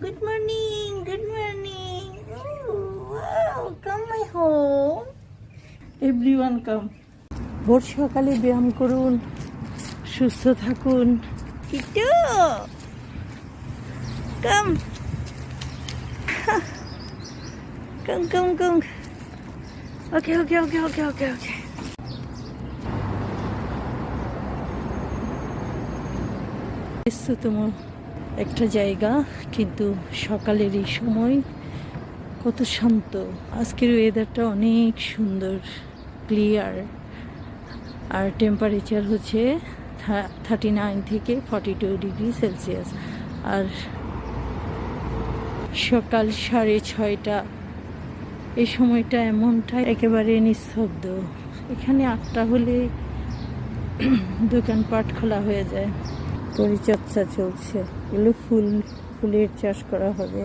Good morning. Good morning. Wow, come my home. Everyone come. ভোর সকালে ব্যায়াম করুন, সুস্থ থাকুন। কিট্টু, come. Come. Okay. ব্যস্ততম একটা জায়গা, কিন্তু সকালের এই সময় কত শান্ত। আজকের ওয়েদারটা অনেক সুন্দর, ক্লিয়ার, আর টেম্পারেচার হচ্ছে 39 থেকে 42 ডিগ্রি সেলসিয়াস। আর সকাল 6:30 এই সময়টা এমনটা একেবারে নিস্তব্ধ। এখানে 8টা হলে দোকানপাট খোলা হয়ে যায়। পরিচর্যা চলছে, এগুলো ফুলের চাষ করা হবে।